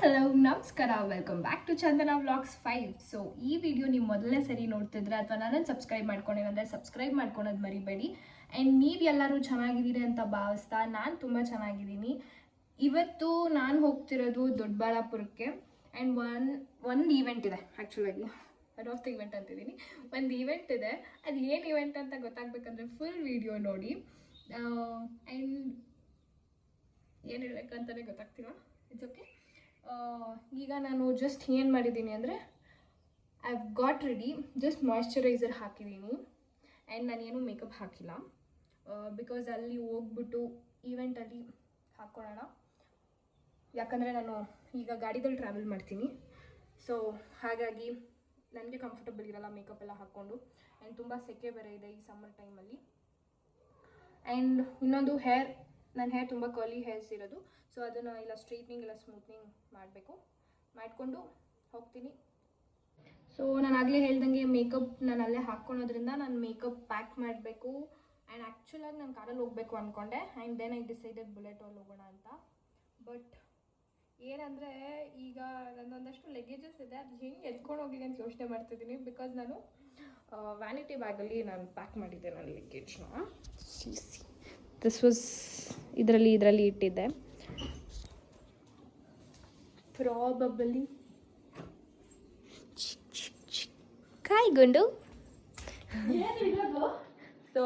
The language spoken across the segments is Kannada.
ಹಲೋ ನಮಸ್ಕಾರ, welcome back to Chandana vlogs 5. So ಈ ವಿಡಿಯೋ ನೀವು ಮೊದಲನೇ ಸರಿ ನೋಡ್ತಿದ್ರೆ ಅಥವಾ ನನ್ನನ್ನು ಸಬ್ಸ್ಕ್ರೈಬ್ ಮಾಡ್ಕೊಂಡಿರಂದರೆ ಸಬ್ಸ್ಕ್ರೈಬ್ ಮಾಡ್ಕೊಳೋದು ಮರಿಬೇಡಿ. ಆ್ಯಂಡ್ ನೀವು ಎಲ್ಲರೂ ಚೆನ್ನಾಗಿದ್ದೀರಿ ಅಂತ ಭಾವಿಸ್ತಾ ನಾನು ತುಂಬ ಚೆನ್ನಾಗಿದ್ದೀನಿ. ಇವತ್ತು ನಾನು ಹೋಗ್ತಿರೋದು ದೊಡ್ಡಬಳ್ಳಾಪುರಕ್ಕೆ. ಆ್ಯಂಡ್ ಒಂದು ಈವೆಂಟ್ ಇದೆ. ಆ್ಯಕ್ಚುಲಾಗಿ ಒನ್ ಆಫ್ ದ ಈವೆಂಟ್ ಅಂತಿದ್ದೀನಿ. ಒಂದು ಈವೆಂಟ್ ಇದೆ. ಅದು ಏನು ಈವೆಂಟ್ ಅಂತ ಗೊತ್ತಾಗಬೇಕಂದ್ರೆ ಫುಲ್ ವಿಡಿಯೋ ನೋಡಿ. ಆ್ಯಂಡ್ ಏನು ಹೇಳಬೇಕಂತಲೇ ಗೊತ್ತಾಗ್ತಿಲ್ಲ. It's okay. ಈಗ ನಾನು ಜಸ್ಟ್ ಏನು ಮಾಡಿದ್ದೀನಿ ಅಂದರೆ I have got ready. Just moisturiser ಹಾಕಿದ್ದೀನಿ ಆ್ಯಂಡ್ ನಾನೇನು ಮೇಕಪ್ ಹಾಕಿಲ್ಲ. ಬಿಕಾಸ್ ಅಲ್ಲಿ ಹೋಗ್ಬಿಟ್ಟು ಈವೆಂಟಲ್ಲಿ ಹಾಕ್ಕೊಳ್ಳೋಣ. ಯಾಕಂದರೆ ನಾನು ಈಗ ಗಾಡಿದಲ್ಲಿ ಟ್ರಾವೆಲ್ ಮಾಡ್ತೀನಿ. ಸೊ ಹಾಗಾಗಿ ನನಗೆ ಕಂಫರ್ಟಬಲ್ ಇರಲ್ಲ ಮೇಕಪ್ ಎಲ್ಲ ಹಾಕ್ಕೊಂಡು. ಆ್ಯಂಡ್ ತುಂಬ ಸೆಕೆ ಬೇರೆ ಇದೆ ಈ ಸಮ್ಮರ್ ಟೈಮಲ್ಲಿ. ಆ್ಯಂಡ್ ಇನ್ನೊಂದು ನನ್ನ ಹೇರ್ ತುಂಬ ಕರ್ಲಿ ಹೇರ್ಸ್ ಇರೋದು. ಸೊ ಅದನ್ನು ಇಲ್ಲ ಸ್ಟ್ರೈಟ್ನಿಂಗ್ ಇಲ್ಲ ಸ್ಮೂತ್ನಿಂಗ್ ಮಾಡಬೇಕು. ಮಾಡಿಕೊಂಡು ಹೋಗ್ತೀನಿ. ಸೊ ನಾನು ಆಗಲೇ ಹೇಳ್ದಂಗೆ ಮೇಕಪ್ ನಾನು ಅಲ್ಲೇ ಹಾಕ್ಕೊಳೋದ್ರಿಂದ ನಾನು ಮೇಕಪ್ ಪ್ಯಾಕ್ ಮಾಡಬೇಕು. ಆ್ಯಂಡ್ ಆ್ಯಕ್ಚುಲಾಗಿ ನಾನು ಕಾರಲ್ಲಿ ಹೋಗಬೇಕು ಅಂದ್ಕೊಂಡೆ. ಆ್ಯಂಡ್ ದೆನ್ ಐ ಡಿಸೈಡೆಡ್ ಬುಲೆಟಲ್ಲಿ ಹೋಗೋಣ ಅಂತ. ಬಟ್ ಏನಂದರೆ ಈಗ ನನ್ನೊಂದಷ್ಟು ಲಗೇಜಸ್ ಇದೆ. ಅದು ಹೆಂಗೆ ಎತ್ಕೊಂಡು ಹೋಗಲಿ ಅಂತ ಯೋಚನೆ ಮಾಡ್ತಿದ್ದೀನಿ. ಬಿಕಾಸ್ ನಾನು ವ್ಯಾನಿಟಿ ಬ್ಯಾಗಲ್ಲಿ ನಾನು ಪ್ಯಾಕ್ ಮಾಡಿದ್ದೆ ನನ್ನ ಲಗೇಜ್ನ. ದಿಸ್ ವಾಸ್ ಇದರಲ್ಲಿ ಇಟ್ಟಿದ್ದೆ. ಪ್ರಾಬಬಲಿ ಕಾಯ್ಗೊಂಡು ಸೊ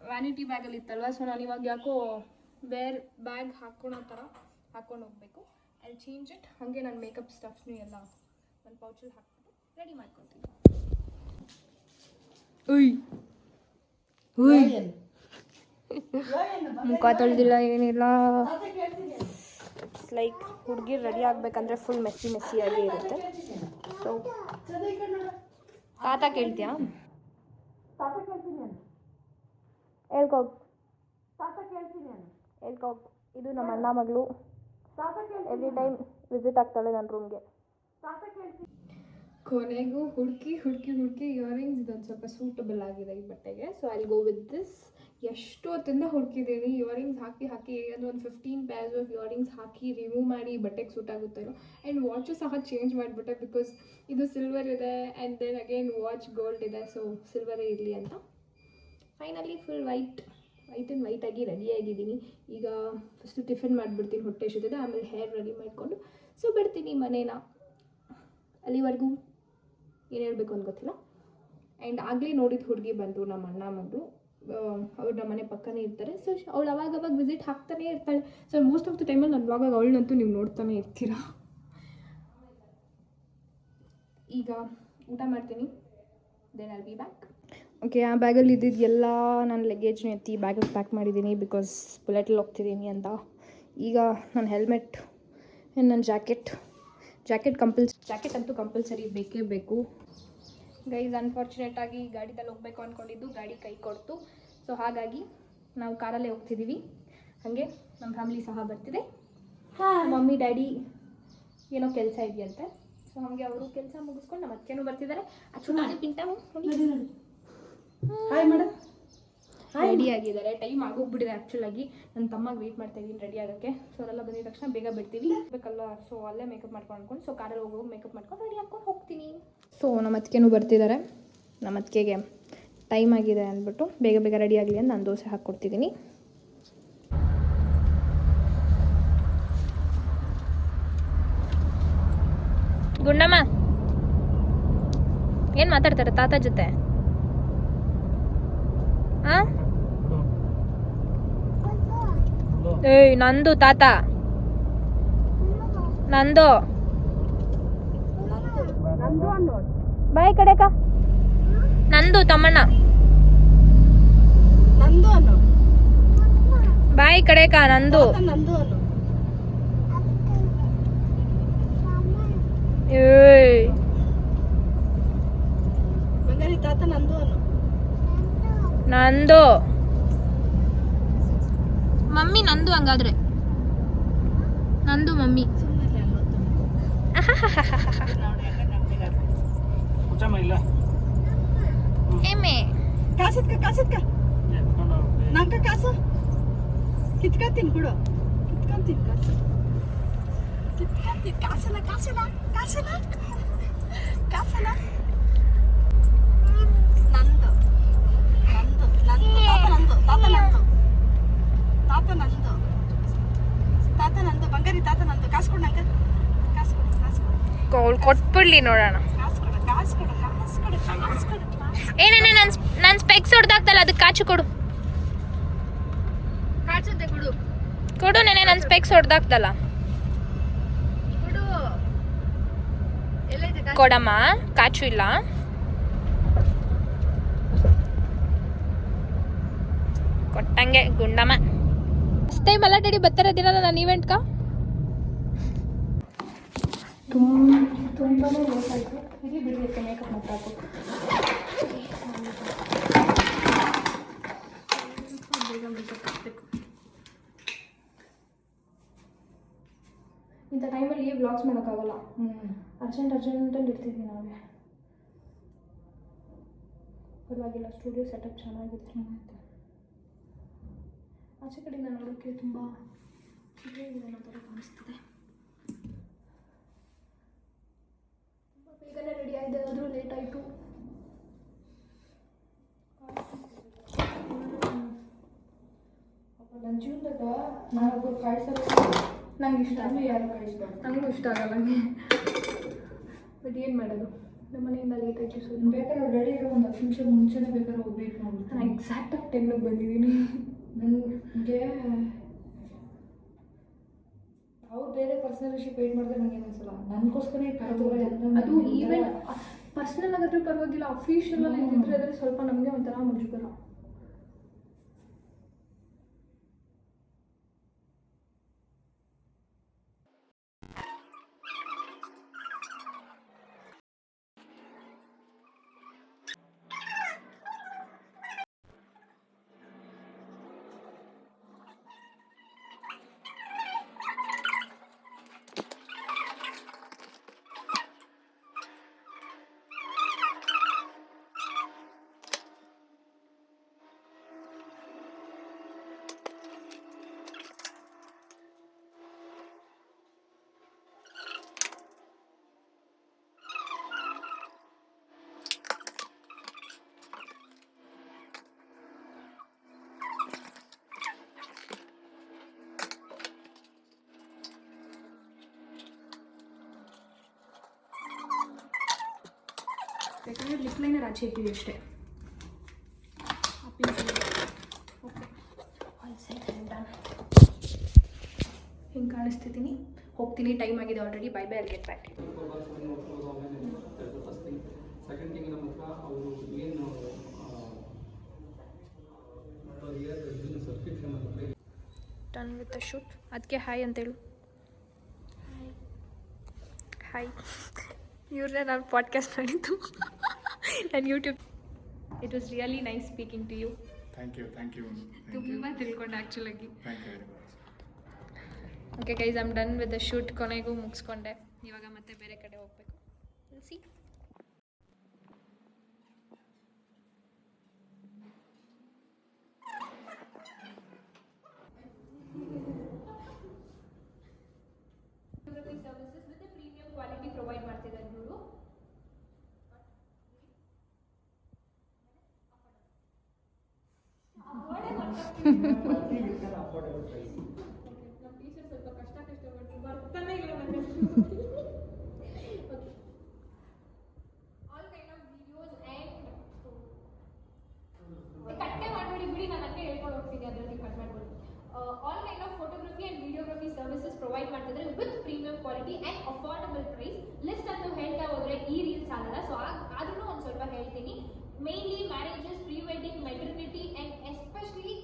ವ್ಯಾನಿಟಿ ಬ್ಯಾಗಲ್ಲಿ ಇತ್ತಲ್ವ. ಸೊ ನಾನು ಇವಾಗ ಯಾಕೋ ಬೇರೆ ಬ್ಯಾಗ್ ಹಾಕ್ಕೊಳೋ ಥರ ಹಾಕ್ಕೊಂಡು ಹೋಗಬೇಕು. I change it. ಹಾಗೆ ನಾನು ಮೇಕಪ್ ಸ್ಟಫ್ಸ್ನು ಎಲ್ಲ ನನ್ನ ಪೌಚಲ್ಲಿ ಹಾಕ್ಬಿಟ್ಟು ರೆಡಿ ಮಾಡ್ಕೊತೀನಿ. ಮುಖ ತೊಳೆದಿಲ್ಲ, ಏನಿಲ್ಲ. ಲೈಕ್ ಹುಡುಗಿರು ರೆಡಿ ಆಗಬೇಕಂದ್ರೆ ಫುಲ್ ಮೆಸ್ಸಿಯಾಗಿ ಇರುತ್ತೆ. ಸೊ ತಾತ ಕೇಳ್ತೀಯಾ? ಹೇಳ್ಕೋಗ್. ಇದು ನಮ್ಮ ಅಣ್ಣ ಮಗಳು. ಎವ್ರಿ ಟೈಮ್ ವಿಸಿಟ್ ಆಗ್ತಾಳೆ ನನ್ನ ರೂಮ್ಗೆ. ಕೊನೆಗೂ ಹುಡುಕಿ ಇಯರಿಂಗ್ಸ್ ಇದೊಂದು ಸ್ವಲ್ಪ ಸೂಟಬಲ್ ಆಗಿದೆ ಈ ಬಟ್ಟೆಗೆ. So I go with this. ಎಷ್ಟು ಹೊತ್ತಿಂದ ಹುಡುಕಿದ್ದೀನಿ ಇಯರಿಂಗ್ಸ್ ಹಾಕಿ ಅಂದರೆ ಒಂದು 15 ಪೇರ್ಸ್ ಆಫ್ ಇಯರಿಂಗ್ಸ್ ಹಾಕಿ ರಿಮೂವ್ ಮಾಡಿ ಬಟ್ಟೆಗೆ ಸೂಟ್ ಆಗುತ್ತೇನೋ. ಆ್ಯಂಡ್ ವಾಚು ಸಹ ಚೇಂಜ್ ಮಾಡಿಬಿಟ್ಟೆ. ಬಿಕಾಸ್ ಇದು ಸಿಲ್ವರ್ ಇದೆ and then again watch gold ಇದೆ. ಸೊ ಸಿಲ್ವರೇ ಇರಲಿ ಅಂತ ಫೈನಲಿ ಫುಲ್ ವೈಟಾಗಿ ರೆಡಿಯಾಗಿದ್ದೀನಿ. ಈಗ ಫಸ್ಟು ಟಿಫಿನ್ ಮಾಡಿಬಿಡ್ತೀನಿ, ಹೊಟ್ಟೆ ಎಷ್ಟಿದೆ. ಆಮೇಲೆ ಹೇರ್ ರೆಡಿ ಮಾಡಿಕೊಂಡು ಸೊ ಬಿಡ್ತೀನಿ ಮನೇನ. ಅಲ್ಲಿವರೆಗೂ ಏನು ಹೇಳಬೇಕು ಅಂತ ಗೊತ್ತಿಲ್ಲ. ಆ್ಯಂಡ್ ಆಗಲೇ ನೋಡಿದ ಹುಡುಗಿ ಬಂದು ನಮ್ಮ ಅಣ್ಣ ಮಗಳು. ಅವ್ರು ನಮ್ಮ ಮನೆ ಪಕ್ಕನೇ ಇರ್ತಾರೆ. ಸೊ ಅವಳು ಅವಾಗ ವಿಸಿಟ್ ಹಾಕ್ತಾನೇ ಇರ್ತಾಳೆ. ಸೊ ಮೋಸ್ಟ್ ಆಫ್ ದ ಟೈಮಲ್ಲಿ ನನ್ನ ವ್ಲಾಗಾಗ ಅವಳನ್ನಂತೂ ನೀವು ನೋಡ್ತಾನೆ ಇರ್ತೀರ. ಈಗ ಊಟ ಮಾಡ್ತೀನಿ, then I'll be back. Okay, ಆ ಬ್ಯಾಗಲ್ಲಿ ಇದ್ದಿದ್ದು ಎಲ್ಲ ನಾನು ಲಗೇಜ್ನ ಎತ್ತಿ ಬ್ಯಾಗಲ್ಲಿ ಪ್ಯಾಕ್ ಮಾಡಿದ್ದೀನಿ. ಬಿಕಾಸ್ ಬುಲೆಟಲ್ಲಿ ಹೋಗ್ತಿದ್ದೀನಿ ಅಂತ. ಈಗ ನನ್ನ ಹೆಲ್ಮೆಟ್ ಆ್ಯಂಡ್ ನನ್ನ ಜಾಕೆಟ್ ಅಂತೂ ಕಂಪಲ್ಸರಿ ಬೇಕೇ ಬೇಕು. ಗೈಸ್, ಅನ್ಫಾರ್ಚುನೇಟಾಗಿ ಗಾಡಿದಲ್ಲಿ ಹೋಗಬೇಕು ಅಂದ್ಕೊಂಡಿದ್ದು ಗಾಡಿ ಕೈ ಕೊಡ್ತು. ಸೊ ಹಾಗಾಗಿ ನಾವು ಕಾರಲ್ಲೇ ಹೋಗ್ತಿದ್ದೀವಿ. ಹಾಗೆ ನಮ್ಮ ಫ್ಯಾಮಿಲಿ ಸಹ ಬರ್ತಿದೆ. ಮಮ್ಮಿ ಡ್ಯಾಡಿ ಏನೋ ಕೆಲಸ ಇದೆಯಂತೆ. ಸೊ ಹಾಗೆ ಅವರು ಕೆಲಸ ಮುಗಿಸ್ಕೊಂಡು ನಮ್ಮ ಅತ್ತೆನೂ ಬರ್ತಿದ್ದಾರೆ. Actually Pintu hi madam ready ಆಗಿದ್ದಾರೆ. ಟೈಮ್ ಆಗೋಗ್ಬಿಟ್ಟಿದೆ ಆ್ಯಕ್ಚುಲಾಗಿ. ನನ್ನ ತಮ್ಮಗೆ ವೆಯ್ಟ್ ಮಾಡ್ತಾ ಇದ್ದೀನಿ ರೆಡಿ ಆಗೋಕ್ಕೆ. ಸೊ ಅವರೆಲ್ಲ ಬಂದಿದ ತಕ್ಷಣ ಬೇಗ ಬಿಡ್ತೀವಿ ಬೇಕಲ್ಲ. ಸೊ ಅಲ್ಲೇ ಮೇಕಪ್ ಮಾಡ್ಕೊಂಡು ಸೊ ಕಾರಲ್ಲಿ ಹೋಗಿ ಮೇಕಪ್ ಮಾಡ್ಕೊಂಡು ರೆಡಿ ಹಾಕ್ಕೊಂಡು ಹೋಗ್ತೀನಿ. ಸೊ ನಮ್ಮ ಅತ್ತಿಗೆನೂ ಬರ್ತಿದ್ದಾರೆ. ನಮ್ಮ ಅತ್ತಿಗೆಗೆ ಟೈಮ್ ಆಗಿದೆ ಅಂದ್ಬಿಟ್ಟು ಬೇಗ ರೆಡಿ ಆಗಲಿ ಅಂತ ನಾನು ದೋಸೆ ಹಾಕ್ಕೊಡ್ತಿದ್ದೀನಿ. ಗುಂಡಮ್ಮ ಏನು ಮಾತಾಡ್ತಾರೆ ತಾತ ಜೊತೆ? ಏಯ್ ನಂದು ತಾತ, ನಂದು ಬಾಯ್ ಕಡೆಕ, ನಂದು ತಮ್ಮಣ್ಣ, ಬಾಯ್ ಕಡೆಕ, ನಂದು. ಏಯ್ ನಂದು ಮಮ್ಮಿ, ನಂದು. ಹಂಗಾದ್ರೆ ನಂದು ಮಮ್ಮಿ. ಏಮೆ ಕಾಸಿದ್ಕ ನಂಕ ಕಾಸು ಕಿತ್ಕೊತೀನಿ ಬಿಡು. ಕಿತ್ಕೊಂತೀನಿ ಕಾಸು. ಕಾಸಲ್ಲ ಕಾಸಲ್ಲ ಕಾಸಲ್ಲ ಕಾಸಲ್ಲ ನಂದು ನಂದು ನಂದು ತಾತ ನಂದು ತಾತ ನಂದು ತಾತ ನಂದು ತಾತ ನಂದು ಬಂಗಾರಿ ತಾತ ನಂದು ಕಾಸು ಕೊಡು ನಂಗೆ ಕಾಸು ಕೊಡು ಕಾಸು ಕೊಡು ಅವಳು ಕೊಟ್ಬಿಡ್ಲಿ ನೋಡೋಣ. ಕಾಸು ಕೊಡು ಕಾಸು ಕೊಡು ಕಾಸು ಕೊಡು ಕಾಸು ಕೊಡು ಏನೇ ನನ್ನ ಸ್ಪೆಕ್ಸ್ ಹೊಡೆದಾಗ್ತಲ್ಲ ಅದಕ್ಕೆ ಕಾಚು ಕೊಡು. ಕಾಚುತ್ತೆ ಕೊಡು ಕೊಡು ನೆನೆ ನನ್ನ ಸ್ಪೆಕ್ಸ್ ಹೊಡೆದಾಗ್ತಲ್ಲ ಕೊಡು ಎಲ್ಲೈತೆ ಕಾಸು ಕೊಡಮ್ಮ. ಕಾಚು ಇಲ್ಲ. ಕೊಟ್ಟಂಗೆ ಗುಂಡಮ್ಮ. ಫಸ್ಟ್ ಟೈಮ್ ಅಲ್ಲ ಡ್ಯಾಡಿ ಬರ್ತಾರದಿರಲ್ಲ ನನ್ನ ಈವೆಂಟ್ಗೆ. ತುಂಬಾ ಲೇಟ್ ಆಯಿತು. ಇಲ್ಲಿ ಬಿಡಬೇಕು ಮೇಕಪ್ ಮಾತ್ರ ಹಾಕು. ಬೇಗ ಮೇಕಪ್ ಹಾಕಬೇಕು. ಇಂಥ ಟೈಮಲ್ಲಿ ವ್ಲಾಗ್ಸ್ ಮಾಡೋಕ್ಕಾಗಲ್ಲ. ಅರ್ಜೆಂಟಲ್ಲಿ ಇರ್ತೀವಿ ನಾವೇ. ಪರವಾಗಿಲ್ಲ, ಸ್ಟುಡಿಯೋ ಸೆಟಪ್ ಚೆನ್ನಾಗಿದೆ. ಆಚೆ ಕಡೆಯಿಂದ ನೋಡೋಕ್ಕೆ ತುಂಬ ಅನ್ನೋ ಥರ ಕಾಣಿಸ್ತದೆ. ತುಂಬ ಬೇಗನೆ ರೆಡಿ ಆಗಿದೆ, ಆದರೂ ಲೇಟ್ ಆಯಿತು. ನನ್ನ ಜೀವನದಾಗ ನಾನೊಬ್ಬರು ಕಾಯಿಸೋದು ನಂಗೆ ಇಷ್ಟ ಆಗಲ್ಲ. ಯಾರು ಕಾಯಿಸ್ಬಾರ್ದು, ನನಗೂ ಇಷ್ಟ ಆಗಲ್ಲ ಹಂಗೆ. ಬಟ್ ಏನು ಮಾಡೋದು, ನಮ್ಮ ಮನೆಯಿಂದ ಲೇಟ್ ಆಯಿತು. ಸೊ ಬೇಕಾದ್ರೆ ರೆಡಿ ಇರೋ ಒಂದು 10 ನಿಮಿಷ ಮುಂಚೆನೇ ಬೇಕಾದ್ರೆ ಹೋಗ್ಬೇಕು ನಾವು. ನಾನು ಎಕ್ಸಾಕ್ಟಾಗಿ 10ಗೆ ಬಂದಿದ್ದೀನಿ. ನನಗೆ ಅವ್ರು ಬೇರೆ ಪರ್ಸನಲ್ ವಿಷಯ ಪೇಂಟ್ ಮಾಡಿದ್ರೆ ನನಗೆ ಏನಿಸಲ್ಲ. ನನಗೋಸ್ಕರ ಅದು ಈವೆಂಟ್ ಪರ್ಸ್ನಲ್ ಆಗಿದ್ರೆ ಪರವಾಗಿಲ್ಲ, ಅಫಿಷಿಯಲ್ ಇದ್ದಿದ್ರೆ ಆದರೆ ಸ್ವಲ್ಪ ನಮಗೆ ಒಂಥರ ಮುಜುಗರ. ಬೇಕಾದ್ರೆ ಲಿಪ್ ಲೈನರ್ ಆಚೆ ಇಟ್ಟಿವಿ ಅಷ್ಟೇ. Okay, all set and done. ಹಿಂಗೆ ಕಾಣಿಸ್ತಿದ್ದೀನಿ. ಹೋಗ್ತೀನಿ, ಟೈಮ್ ಆಗಿದೆ ಆಲ್ರೆಡಿ. ಬೈ ಬೈ, ಅಲ್ಲಿ get back. Done with the shoot. ಅದಕ್ಕೆ ಹಾಯ್ ಅಂತೇಳು. ಹಾಯ್. ಇವ್ರನ್ನೇ ನಾನು ಪಾಡ್ಕಾಸ್ಟ್ ಮಾಡಿದ್ದು, ನನ್ನ YouTube. It was really nice speaking to you. Thank you ತುಂಬ ತಿಳ್ಕೊಂಡೆ ಆ್ಯಕ್ಚುಲಾಗಿ. Thank you very much. Okay guys, I am done with the shoot. ಕೊನೆಗೂ ಮುಗಿಸ್ಕೊಂಡೆ. ಇವಾಗ ಮತ್ತೆ ಬೇರೆ ಕಡೆ ಹೋಗಬೇಕು. ಸಿ services with premium quality provide ಮಾಡ್ತಿದ್ದಾರೆ ಇವರು. ನಮ್ಮ ಟೀಚರ್ ಸ್ವಲ್ಪ ಕಷ್ಟ ಬರ್ತಾನೆ ಇಲ್ಲ ನನಗೆ. All kind of videos and ಕಟ್ಟೆ ಮಾಡಬೇಡಿ ಬಿಡಿ, ನಾನು ಹಂಗೆ ಹೇಳ್ಕೊಂಡು ಹೋಗ್ತೀನಿ. ಅದರಲ್ಲಿ ಕಟ್ ಮಾಡ್ಬೋದು. All kind of photography and videography services provide ಮಾಡ್ತಿದ್ದಾರೆ with premium quality and affordable price. List ಅಂತ ಹೇಳ್ತಾ ಹೋದರೆ ಈ ರೀಲ್ಸ್ ಆಗಲ್ಲ. ಸೊ ಆದ್ರೂ ಒಂದು ಸ್ವಲ್ಪ ಹೇಳ್ತೀನಿ. Mainly marriages, pre wedding, maternity and especially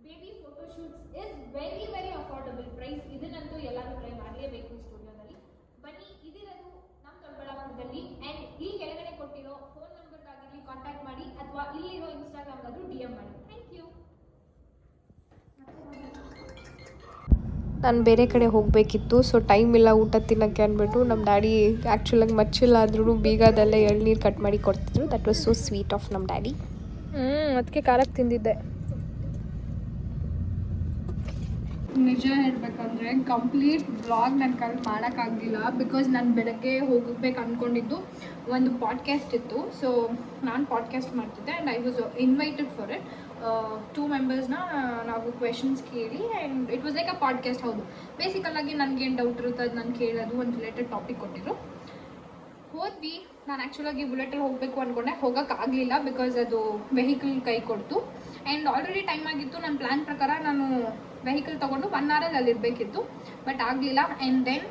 baby photoshoots is very very affordable price. ಇದನ್ನಂತೂ ಎಲ್ಲರೂ ಟ್ರೈ ಮಾಡಲೇಬೇಕು ಈ ಸ್ಟುಡಿಯೋದಲ್ಲಿ. ಬನ್ನಿ, ಇದಿರೋದು ನಮ್ಮ ದೊಡ್ಡಬಳ್ಳಾಪುರದಲ್ಲಿ. ಆ್ಯಂಡ್ ಇಲ್ಲಿ ಕೆಳಗಡೆ ಕೊಟ್ಟಿರೋ ಫೋನ್ ನಂಬರ್ಗಾಗಿರಲಿ ಕಾಂಟ್ಯಾಕ್ಟ್ ಮಾಡಿ, ಅಥವಾ ಇಲ್ಲಿರೋ ಇನ್ಸ್ಟಾಗ್ರಾಮ್ಗಾದರೂ DM ಮಾಡಿ. Thank you. ನಾನು ಬೇರೆ ಕಡೆ ಹೋಗಬೇಕಿತ್ತು. ಸೊ ಟೈಮ್ ಇಲ್ಲ ಊಟ ತಿನ್ನೋಕ್ಕೆ ಅಂದ್ಬಿಟ್ಟು ನಮ್ಮ ಡ್ಯಾಡಿ ಆ್ಯಕ್ಚುಲಾಗಿ ಮಚ್ಚಿಲ್ಲ ಆದ್ರೂ ಬೀಗದಲ್ಲೇ ಎಳ್ನೀರು ಕಟ್ ಮಾಡಿ ಕೊಡ್ತಿದ್ರು. That was so sweet of ನಮ್ಮ ಡ್ಯಾಡಿ. ಅದಕ್ಕೆ ಖಾರಕ್ಕೆ ತಿಂದಿದ್ದೆ. ನಿಜ ಹೇಳ್ಬೇಕಂದ್ರೆ ಕಂಪ್ಲೀಟ್ ಬ್ಲಾಗ್ ನನ್ನ ಕೈಲಿ ಮಾಡೋಕ್ಕಾಗಲಿಲ್ಲ ಬಿಕಾಸ್ ನಾನು ಬೆಳಗ್ಗೆ ಹೋಗಬೇಕು ಅಂದ್ಕೊಂಡಿದ್ದು ಒಂದು ಪಾಡ್ಕ್ಯಾಸ್ಟ್ ಇತ್ತು. ಸೊ ನಾನು ಪಾಡ್ಕ್ಯಾಸ್ಟ್ ಮಾಡ್ತಿದ್ದೆ and I was invited for it. 2 ಮೆಂಬರ್ಸ್ನ ನಾವು ಕ್ವೆಶನ್ಸ್ ಕೇಳಿ and it was like a podcast. ಹೌದು, ಬೇಸಿಕಲಾಗಿ ನನಗೇನು ಡೌಟ್ ಇರುತ್ತೆ ಅದು ನಾನು ಕೇಳೋದು, ಒಂದು ರಿಲೇಟೆಡ್ ಟಾಪಿಕ್ ಕೊಟ್ಟಿದ್ರು. ಹೋದ್ವಿ. ನಾನು ಆ್ಯಕ್ಚುಲಾಗಿ ಬುಲೆಟಲ್ಲಿ ಹೋಗಬೇಕು ಅಂದ್ಕೊಂಡೆ, ಹೋಗೋಕ್ಕಾಗಲಿಲ್ಲ ಬಿಕಾಸ್ ಅದು ವೆಹಿಕಲ್ ಕೈ ಕೊಡ್ತು ಆ್ಯಂಡ್ ಆಲ್ರೆಡಿ ಟೈಮ್ ಆಗಿತ್ತು. ನನ್ನ ಪ್ಲ್ಯಾನ್ ಪ್ರಕಾರ ನಾನು ವೆಹಿಕಲ್ ತೊಗೊಂಡು 1 ಅವರಲ್ಲಿ ಅಲ್ಲಿರಬೇಕಿತ್ತು, ಬಟ್ ಆಗಲಿಲ್ಲ. ಆ್ಯಂಡ್ ದೆನ್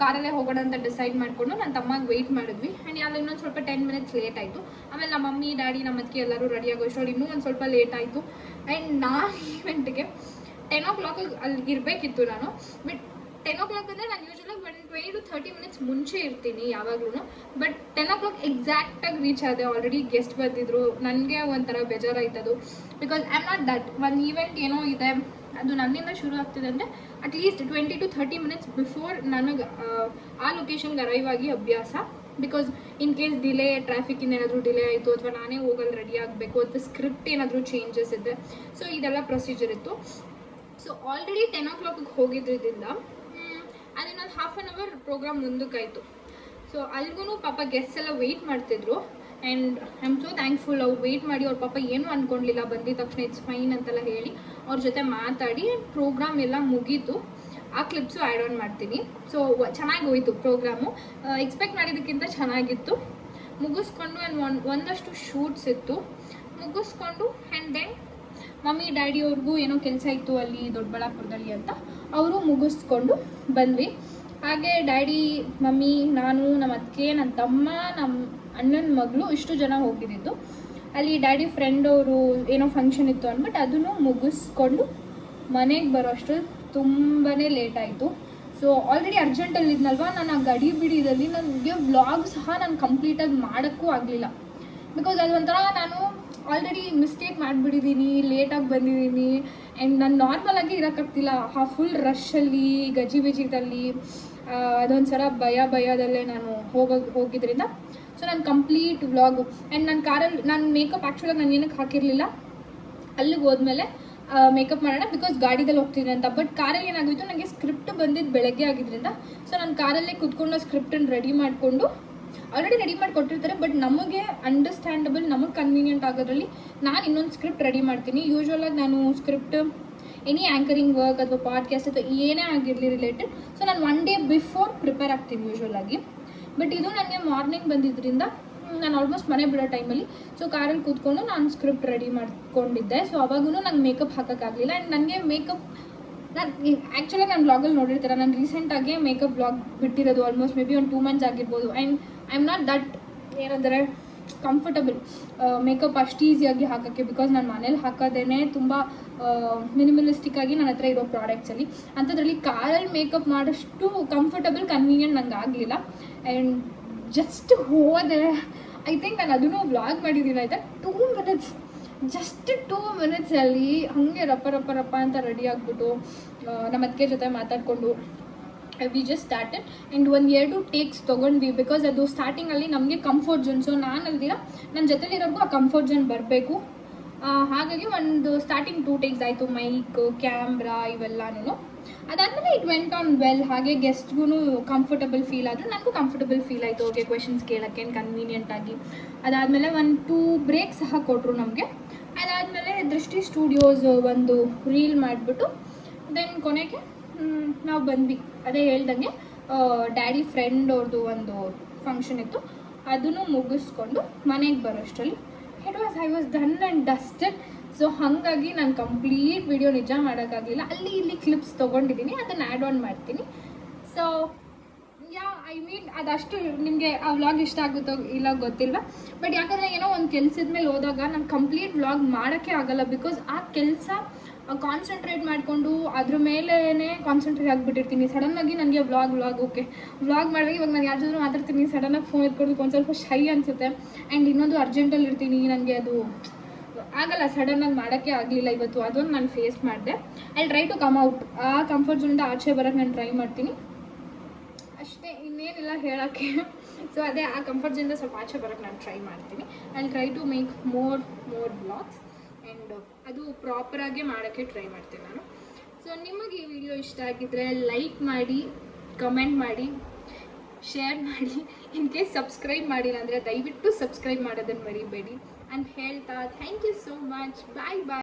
ಕಾರಲ್ಲೇ ಹೋಗೋಣ ಅಂತ ಡಿಸೈಡ್ ಮಾಡಿಕೊಂಡು ನನ್ನ ತಮ್ಮಗೆ ವೆಯ್ಟ್ ಮಾಡಿದ್ವಿ. ಆ್ಯಂಡ್ ಯಾರು ಇನ್ನೊಂದು ಸ್ವಲ್ಪ 10 ಮಿನಿಟ್ಸ್ ಲೇಟ್ ಆಯಿತು. ಆಮೇಲೆ ನಮ್ಮ ಮಮ್ಮಿ ಡ್ಯಾಡಿ ನಮ್ಮ ಅತ್ತಿಗೆ ಎಲ್ಲರೂ ರೆಡಿ ಆಗೋಷ್ಟರಲ್ಲಿ ಇನ್ನೂ ಒಂದು ಸ್ವಲ್ಪ ಲೇಟ್ ಆಯಿತು. ಆ್ಯಂಡ್ ನಾನು ಈವೆಂಟ್ಗೆ 10 o'clock ಅಲ್ಲಿ ಇರಬೇಕಿತ್ತು ನಾನು. ಬಟ್ 10 o'clock ಅಂದರೆ ನಾನು ಯೂಶ್ವಲಾಗಿ 20 to 30 ಮಿನಿಟ್ಸ್ ಮುಂಚೆ ಇರ್ತೀನಿ ಯಾವಾಗಲೂ. ಬಟ್ 10 o'clock ಎಕ್ಸಾಕ್ಟಾಗಿ ರೀಚ್ ಆದೆ. ಆಲ್ರೆಡಿ ಗೆಸ್ಟ್ ಬಂದಿದ್ರು. ನನಗೆ ಒಂಥರ ಬೇಜಾರಾಯ್ತದು because I am not that. ಒಂದು ಈವೆಂಟ್ ಏನೋ ಇದೆ, ಅದು ನನ್ನಿಂದ ಶುರು ಆಗ್ತಿದೆ ಅಂದರೆ ಅಟ್ಲೀಸ್ಟ್ 20 to 30 ಮಿನಿಟ್ಸ್ ಬಿಫೋರ್ ನನಗೆ ಆ ಲೊಕೇಶನ್ಗೆ ಅರೈವ್ ಆಗಿ ಅಭ್ಯಾಸ. ಬಿಕಾಸ್ ಇನ್ ಕೇಸ್ ಡಿಲೇ, ಟ್ರಾಫಿಕಿಂದ ಏನಾದರೂ ಡಿಲೇ ಆಯಿತು ಅಥವಾ ನಾನೇ ಹೋಗಲು ರೆಡಿ ಆಗಬೇಕು ಅಥವಾ ಸ್ಕ್ರಿಪ್ಟ್ ಏನಾದರೂ ಚೇಂಜಸ್ ಇದೆ, ಸೊ ಇದೆಲ್ಲ ಪ್ರೊಸೀಜರ್ ಇತ್ತು. ಸೊ ಆಲ್ರೆಡಿ 10 o'clock ಹೋಗಿದ್ದರಿಂದ ಅದು ಇನ್ನೊಂದು 1/2 hour ಪ್ರೋಗ್ರಾಮ್ ಮುಂದಕ್ಕಾಯಿತು. ಸೊ ಅಲ್ಲಿಗೂ ಪಾಪ ಗೆಸ್ಟ್ಸ್ ಎಲ್ಲ ವೆಯ್ಟ್ ಮಾಡ್ತಿದ್ರು and I am so thankful. ಅವ್ರು ವೆಯ್ಟ್ ಮಾಡಿ ಅವ್ರ ಪಾಪ ಏನೂ ಅಂದ್ಕೊಂಡಿಲ್ಲ, ಬಂದಿದ್ದ ತಕ್ಷಣ ಇಟ್ಸ್ ಫೈನ್ ಅಂತೆಲ್ಲ ಹೇಳಿ ಅವ್ರ ಜೊತೆ ಮಾತಾಡಿ ಪ್ರೋಗ್ರಾಮ್ ಎಲ್ಲ ಮುಗೀತು. ಆ ಕ್ಲಿಪ್ಸು ಆ್ಯಡ್ ಆನ್ ಮಾಡ್ತೀನಿ. ಸೊ ಚೆನ್ನಾಗಿ ಹೋಯಿತು ಪ್ರೋಗ್ರಾಮು, ಎಕ್ಸ್ಪೆಕ್ಟ್ ಮಾಡಿದ್ದಕ್ಕಿಂತ ಚೆನ್ನಾಗಿತ್ತು. ಮುಗಿಸ್ಕೊಂಡು ಒಂದಷ್ಟು ಶೂಟ್ಸ್ ಇತ್ತು, ಮುಗಿಸ್ಕೊಂಡು ಆ್ಯಂಡ್ ದೆನ್ ಮಮ್ಮಿ ಡ್ಯಾಡಿ ಅವ್ರಿಗೂ ಏನೋ ಕೆಲಸ ಇತ್ತು ಅಲ್ಲಿ ದೊಡ್ಡಬಳ್ಳಾಪುರದಲ್ಲಿ ಅಂತ, ಅವರು ಮುಗಿಸ್ಕೊಂಡು ಬಂದ್ವಿ. ಹಾಗೆ ಡ್ಯಾಡಿ, ಮಮ್ಮಿ, ನಾನು, ನಮ್ಮ ಅತ್ತಿಗೆ, ನನ್ನ ತಮ್ಮ, ನಮ್ಮ ಅಣ್ಣನ ಮಗಳು ಇಷ್ಟು ಜನ ಹೋಗಿದ್ದಿದ್ದು. ಅಲ್ಲಿ ಡ್ಯಾಡಿ ಫ್ರೆಂಡ್ ಅವರು ಏನೋ ಫಂಕ್ಷನ್ ಇತ್ತು ಅಂದ್ಬಿಟ್ಟು ಅದನ್ನು ಮುಗಿಸ್ಕೊಂಡು ಮನೆಗೆ ಬರೋಷ್ಟು ತುಂಬಾ ಲೇಟ್ ಆಯಿತು. ಸೊ ಆಲ್ರೆಡಿ ಅರ್ಜೆಂಟಲ್ಲಿದ್ನಲ್ವ, ನಾನು ಆ ಗಡಿ ಬಿಡಿದಲ್ಲಿ ನನಗೆ ವ್ಲಾಗ್ ಸಹ ನಾನು ಕಂಪ್ಲೀಟಾಗಿ ಮಾಡೋಕ್ಕೂ ಆಗಲಿಲ್ಲ. ಬಿಕಾಸ್ ಅದು ಒಂಥರ ನಾನು ಆಲ್ರೆಡಿ ಮಿಸ್ಟೇಕ್ ಮಾಡಿಬಿಟ್ಟಿದ್ದೀನಿ, ಲೇಟಾಗಿ ಬಂದಿದ್ದೀನಿ ಆ್ಯಂಡ್ ನಾನು ನಾರ್ಮಲಾಗಿ ಇರೋಕ್ಕಾಗ್ತಿಲ್ಲ. ಫುಲ್ ರಶಲ್ಲಿ, ಗಜಿಬಿಜಿದಲ್ಲಿ, ಅದೊಂದು ಸಲ ಭಯದಲ್ಲೇ ನಾನು ಹೋಗಿದ್ದರಿಂದ ಸೊ ನಾನು ಕಂಪ್ಲೀಟ್ ವ್ಲಾಗು ಆ್ಯಂಡ್ ನನ್ನ ಕಾರಲ್ಲಿ ನಾನು ಮೇಕಪ್ ಆ್ಯಕ್ಚುಲಾಗಿ ನಾನು ಏನಕ್ಕೆ ಹಾಕಿರಲಿಲ್ಲ, ಅಲ್ಲಿಗೆ ಹೋದ್ಮೇಲೆ ಮೇಕಪ್ ಮಾಡೋಣ ಬಿಕಾಸ್ ಗಾಡಿದಲ್ಲಿ ಹೋಗ್ತೀನಿ ಅಂತ. ಬಟ್ ಕಾರಲ್ಲಿ ಏನಾಗೋಯಿತು, ನನಗೆ ಸ್ಕ್ರಿಪ್ಟ್ ಬಂದಿದ್ದು ಬೆಳಗ್ಗೆ ಆಗಿದ್ದರಿಂದ ಸೊ ನಾನು ಕಾರಲ್ಲೇ ಕೂತ್ಕೊಂಡು ಸ್ಕ್ರಿಪ್ಟನ್ನು ರೆಡಿ ಮಾಡಿಕೊಂಡು, ಆಲ್ರೆಡಿ ರೆಡಿ ಮಾಡಿ ಕೊಟ್ಟಿರ್ತಾರೆ ಬಟ್ ನಮಗೆ ಅಂಡರ್ಸ್ಟ್ಯಾಂಡಬಲ್, ನಮಗೆ ಕನ್ವೀನಿಯೆಂಟ್ ಆಗೋದ್ರಲ್ಲಿ ನಾನು ಇನ್ನೊಂದು ಸ್ಕ್ರಿಪ್ಟ್ ರೆಡಿ ಮಾಡ್ತೀನಿ. ಯೂಶ್ವಲಾಗಿ ನಾನು ಸ್ಕ್ರಿಪ್ಟ್ ಎನಿ ಆ್ಯಂಕರಿಂಗ್ ವರ್ಕ್ ಅಥವಾ ಪಾಡ್ಕ್ಯಾಸ್ಟ್ ಅಥವಾ ಏನೇ ಆಗಿರಲಿ ರಿಲೇಟೆಡ್, ಸೊ ನಾನು 1 day ಬಿಫೋರ್ ಪ್ರಿಪೇರ್ ಆಗ್ತೀನಿ ಯೂಶ್ವಲಾಗಿ. ಬಟ್ ಇದು ನನಗೆ ಮಾರ್ನಿಂಗ್ ಬಂದಿದ್ದರಿಂದ ನಾನು ಆಲ್ಮೋಸ್ಟ್ ಮನೆ ಬಿಡೋ ಟೈಮಲ್ಲಿ ಸೊ ಕಾರಲ್ಲಿ ಕೂತ್ಕೊಂಡು ನಾನು ಸ್ಕ್ರಿಪ್ಟ್ ರೆಡಿ ಮಾಡ್ಕೊಂಡಿದ್ದೆ. ಸೊ ಅವಾಗೂ ನಂಗೆ ಮೇಕಪ್ ಹಾಕೋಕ್ಕಾಗಲಿಲ್ಲ ಆ್ಯಂಡ್ ನನಗೆ ಮೇಕಪ್ ನಾನು ಆ್ಯಕ್ಚುಲಾಗಿ ನಾನು ಬ್ಲಾಗಲ್ಲಿ ನೋಡಿರ್ತಾರೆ, ನಾನು ರೀಸೆಂಟಾಗಿ ಮೇಕಪ್ ಬ್ಲಾಗ್ ಬಿಟ್ಟಿರೋದು ಆಲ್ಮೋಸ್ಟ್ ಮೇ ಬಿ ಒಂದು 2 months ಆಗಿರ್ಬೋದು. And I am not that ಏನಂದರೆ ಕಂಫರ್ಟಬಲ್ ಮೇಕಪ್ ಅಷ್ಟು ಈಸಿಯಾಗಿ ಹಾಕೋಕ್ಕೆ, ಬಿಕಾಸ್ ನಾನು ಮನೇಲಿ ಹಾಕೋದೇ ತುಂಬ ಮಿನಿಮಲಿಸ್ಟಿಕ್ಕಾಗಿ ನನ್ನ ಹತ್ರ ಇರೋ ಪ್ರಾಡಕ್ಟ್ಸಲ್ಲಿ. ಅಂಥದ್ರಲ್ಲಿ ಕಾರಲ್ಲಿ ಮೇಕಪ್ ಮಾಡೋಷ್ಟು ಕಂಫರ್ಟಬಲ್, ಕನ್ವೀನಿಯೆಂಟ್ ನಂಗೆ ಆಗಲಿಲ್ಲ. ಆ್ಯಂಡ್ ಜಸ್ಟ್ ಹೋದೆ, ಐ ಥಿಂಕ್ ನಾನು ಅದನ್ನು ವ್ಲಾಗ್ ಮಾಡಿದ್ದೀನಿ ಆಯಿತಾ, 2 minutes, ಜಸ್ಟ್ 2 minutesಲ್ಲಿ ಹಾಗೆ ರಪ್ಪ ಅಂತ ರೆಡಿ ಆಗಿಬಿಟ್ಟು ನಮ್ಮ ಅತ್ತಿಗೆ ಜೊತೆ ಮಾತಾಡಿಕೊಂಡು we just started and 1-2 takes ತೊಗೊಂಡ್ವಿ. ಬಿಕಾಸ್ ಅದು ಸ್ಟಾರ್ಟಿಂಗಲ್ಲಿ ನಮಗೆ ಕಂಫರ್ಟ್ ಝೋನ್, ಸೊ ನಾನು ಅಲ್ದಿರ ನನ್ನ ಜೊತೆಲಿರೋರ್ಗೂ ಆ ಕಂಫರ್ಟ್ ಝೋನ್ ಬರಬೇಕು. ಹಾಗಾಗಿ ಒಂದು ಸ್ಟಾರ್ಟಿಂಗ್ 2 takes ಆಯಿತು, ಮೈಕ್, ಕ್ಯಾಮ್ರಾ ಇವೆಲ್ಲನೂ. ಅದಾದಮೇಲೆ ಇಟ್ ವೆಂಟ್ ಆನ್ ವೆಲ್. ಹಾಗೆ ಗೆಸ್ಟ್ಗೂ ಕಂಫರ್ಟಬಲ್ ಫೀಲ್ ಆದರೂ ನನಗೂ ಕಂಫರ್ಟಬಲ್ ಫೀಲ್ ಆಯಿತು ಅವ್ರಿಗೆ ಕ್ವೆಶನ್ಸ್ ಕೇಳೋಕ್ಕೆ ಕನ್ವೀನಿಯೆಂಟಾಗಿ. ಅದಾದಮೇಲೆ 1-2 ಬ್ರೇಕ್ ಸಹ ಕೊಟ್ಟರು ನಮಗೆ. ಅದಾದಮೇಲೆ ದೃಷ್ಟಿ ಸ್ಟುಡಿಯೋಸ್ ಒಂದು ರೀಲ್ ಮಾಡಿಬಿಟ್ಟು ದೆನ್ ಕೊನೆಗೆ ನಾವು ಬಂದ್ವಿ. ಅದೇ ಹೇಳ್ದಂಗೆ ಡ್ಯಾಡಿ ಫ್ರೆಂಡ್ ಅವ್ರದ್ದು ಒಂದು ಫಂಕ್ಷನ್ ಇತ್ತು, ಅದನ್ನು ಮುಗಿಸ್ಕೊಂಡು ಮನೆಗೆ ಬರೋಷ್ಟರಲ್ಲಿ I was done and dusted. So ಹಾಗಾಗಿ ನಾನು ಕಂಪ್ಲೀಟ್ ವಿಡಿಯೋ ನಿಜ ಮಾಡೋಕ್ಕಾಗಲಿಲ್ಲ. ಅಲ್ಲಿ ಇಲ್ಲಿ ಕ್ಲಿಪ್ಸ್ ತೊಗೊಂಡಿದ್ದೀನಿ, ಅದನ್ನು ಆ್ಯಡ್ ಆನ್ ಮಾಡ್ತೀನಿ. ಸೊ ಐ ಮೀನ್ ಅದಷ್ಟು ನಿಮಗೆ ಆ ವ್ಲಾಗ್ ಇಷ್ಟ ಆಗುತ್ತೋ ಇಲ್ಲ ಗೊತ್ತಿಲ್ವ, ಬಟ್ ಯಾಕಂದರೆ ಏನೋ ಒಂದು ಕೆಲಸದ ಮೇಲೆ ಹೋದಾಗ ನಾನು ಕಂಪ್ಲೀಟ್ ವ್ಲಾಗ್ ಮಾಡೋಕ್ಕೆ ಆಗೋಲ್ಲ. ಬಿಕಾಸ್ ಆ ಕೆಲಸ ಕಾನ್ಸಂಟ್ರೇಟ್ ಮಾಡಿಕೊಂಡು ಅದ್ರ ಮೇಲೇ ಕಾನ್ಸಂಟ್ರೇಟ್ ಆಗಿಬಿಟ್ಟಿರ್ತೀನಿ. ಸಡನ್ನಾಗಿ ನನಗೆ ವ್ಲಾಗ್ ಓಕೆ ವ್ಲಾಗ್ ಮಾಡುವಾಗ ಇವಾಗ ನಾನು ಯಾರ ಜೊತೆ ಮಾತಾಡ್ತೀನಿ, ಸಡನ್ನಾಗಿ ಫೋನ್ ಎತ್ಕೊಡೋದಕ್ಕೆ ಒಂದು ಸ್ವಲ್ಪ ಶೈ ಅನಿಸುತ್ತೆ. ಆ್ಯಂಡ್ ಇನ್ನೊಂದು ಅರ್ಜೆಂಟಲ್ಲಿ ಇರ್ತೀನಿ, ನನಗೆ ಅದು ಆಗಲ್ಲ, ಸಡನ್ನಾಗಿ ಮಾಡೋಕ್ಕೆ ಆಗಲಿಲ್ಲ ಇವತ್ತು. ಅದೊಂದು ನಾನು ಫೇಸ್ ಮಾಡಿದೆ. I try to come out, ಆ ಕಂಫರ್ಟ್ ಝೋನಿಂದ ಆಚೆ ಬರೋಕ್ಕೆ ನಾನು ಟ್ರೈ ಮಾಡ್ತೀನಿ ಅಷ್ಟೇ, ಇನ್ನೇನಿಲ್ಲ ಹೇಳೋಕ್ಕೆ. ಸೊ ಅದೇ ಆ ಕಂಫರ್ಟ್ ಝೋನಿಂದ ಸ್ವಲ್ಪ ಆಚೆ ಬರೋಕ್ಕೆ ನಾನು ಟ್ರೈ ಮಾಡ್ತೀನಿ. I try to make more vlogs and ಅದು ಪ್ರಾಪರಾಗಿ ಮಾಡೋಕ್ಕೆ ಟ್ರೈ ಮಾಡ್ತೀನಿ ನಾನು. ಸೊ ನಿಮಗೆ ಈ ವಿಡಿಯೋ ಇಷ್ಟ ಆಗಿದ್ರೆ ಲೈಕ್ ಮಾಡಿ, ಕಮೆಂಟ್ ಮಾಡಿ, ಶೇರ್ ಮಾಡಿ. ಇನ್ ಕೇಸ್ ಸಬ್ಸ್ಕ್ರೈಬ್ ಮಾಡಿಲ್ಲ ಅಂದರೆ ದಯವಿಟ್ಟು ಸಬ್ಸ್ಕ್ರೈಬ್ ಮಾಡೋದನ್ನು ಮರಿಬೇಡಿ ಅಂತ ಹೇಳ್ತಾ thank you so much. Bye bye.